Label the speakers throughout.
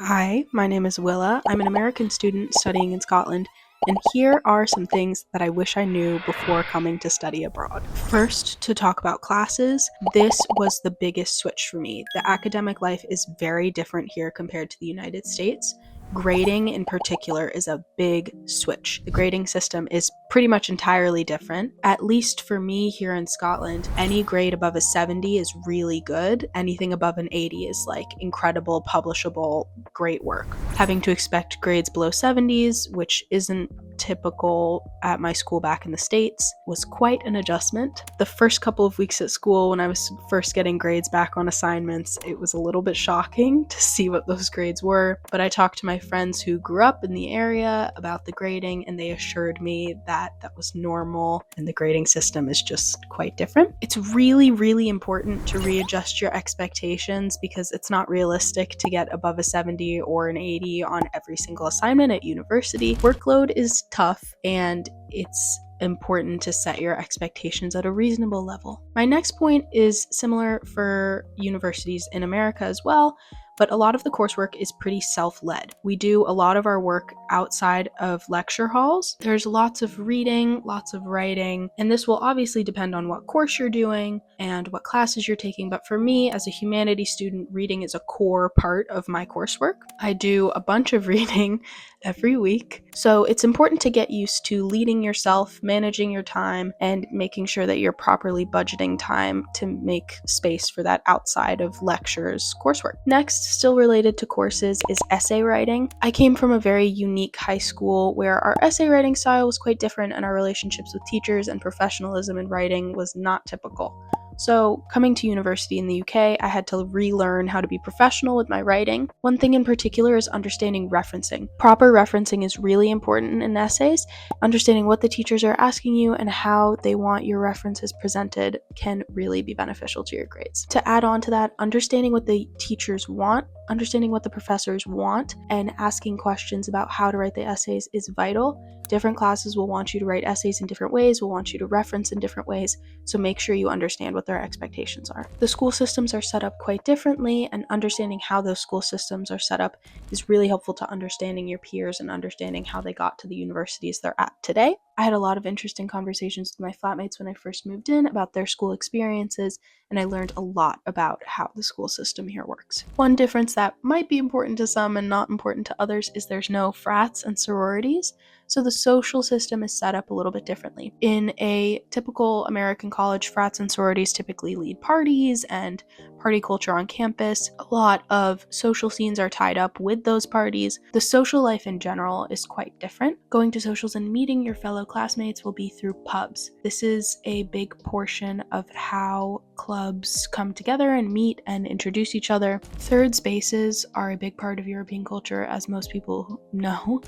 Speaker 1: Hi, my name is Willa. I'm an American student studying in Scotland, and here are some things that I wish I knew before coming to study abroad. First, to talk about classes, this was the biggest switch for me. The academic life is very different here compared to the United States. Grading in particular is a big switch. The grading system is pretty much entirely different. At least for me here in Scotland, any grade above a 70 is really good. Anything above an 80 is like incredible, publishable, great work. Having to expect grades below 70s, which isn't typical at my school back in the States, was quite an adjustment. The first couple of weeks at school, when I was first getting grades back on assignments, it was a little bit shocking to see what those grades were, but I talked to my friends who grew up in the area about the grading, and they assured me that that was normal and the grading system is just quite different. It's really, really important to readjust your expectations because it's not realistic to get above a 70 or an 80 on every single assignment at university. Workload is tough, and it's important to set your expectations at a reasonable level. My next point is similar for universities in America as well, but a lot of the coursework is pretty self-led. We do a lot of our work outside of lecture halls. There's lots of reading, lots of writing, and this will obviously depend on what course you're doing and what classes you're taking, but for me as a humanities student, reading is a core part of my coursework. I do a bunch of reading every week, so it's important to get used to leading yourself, managing your time, and making sure that you're properly budgeting time to make space for that outside of lectures coursework. Next, still related to courses, is essay writing. I came from a very unique high school where our essay writing style was quite different and our relationships with teachers and professionalism in writing was not typical. So coming to university in the UK, I had to relearn how to be professional with my writing. One thing in particular is understanding referencing. Proper referencing is really important in essays. Understanding what the teachers are asking you and how they want your references presented can really be beneficial to your grades. To add on to that, understanding what the teachers want, understanding what the professors want, and asking questions about how to write the essays is vital. Different classes will want you to write essays in different ways, will want you to reference in different ways, so make sure you understand what their expectations are. The school systems are set up quite differently, and understanding how those school systems are set up is really helpful to understanding your peers and understanding how they got to the universities they're at today. I had a lot of interesting conversations with my flatmates when I first moved in about their school experiences, and I learned a lot about how the school system here works. One difference that might be important to some and not important to others is there's no frats and sororities, so the social system is set up a little bit differently. In a typical American college, frats and sororities typically lead parties and party culture on campus. A lot of social scenes are tied up with those parties. The social life in general is quite different. Going to socials and meeting your fellow classmates will be through pubs. This is a big portion of how clubs come together and meet and introduce each other. Third spaces are a big part of European culture, as most people know.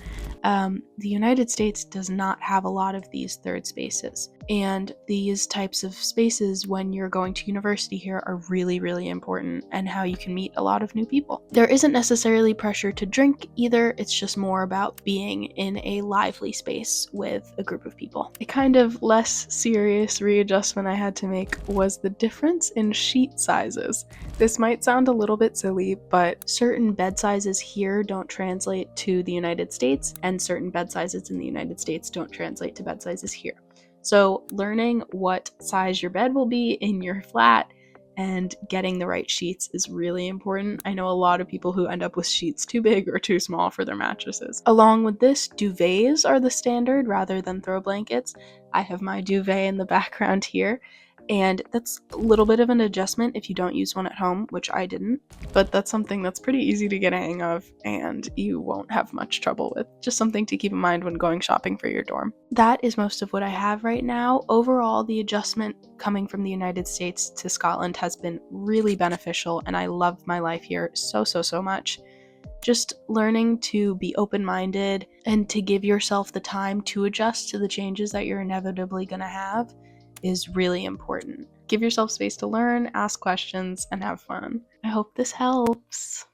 Speaker 1: The United States does not have a lot of these third spaces, and these types of spaces when you're going to university here are really, really important, and how you can meet a lot of new people. There isn't necessarily pressure to drink either, it's just more about being in a lively space with a group of people. A kind of less serious readjustment I had to make was the difference in sheet sizes. This might sound a little bit silly, but certain bed sizes here don't translate to the United States, and certain bed sizes in the United States don't translate to bed sizes here. So learning what size your bed will be in your flat and getting the right sheets is really important. I know a lot of people who end up with sheets too big or too small for their mattresses. Along with this, duvets are the standard rather than throw blankets. I have my duvet in the background here, and that's a little bit of an adjustment if you don't use one at home, which I didn't, but that's something that's pretty easy to get a hang of and you won't have much trouble with. Just something to keep in mind when going shopping for your dorm. That is most of what I have right now. Overall, the adjustment coming from the United States to Scotland has been really beneficial, and I love my life here so much. Just learning to be open-minded and to give yourself the time to adjust to the changes that you're inevitably going to have is really important. Give yourself space to learn, ask questions, and have fun. I hope this helps.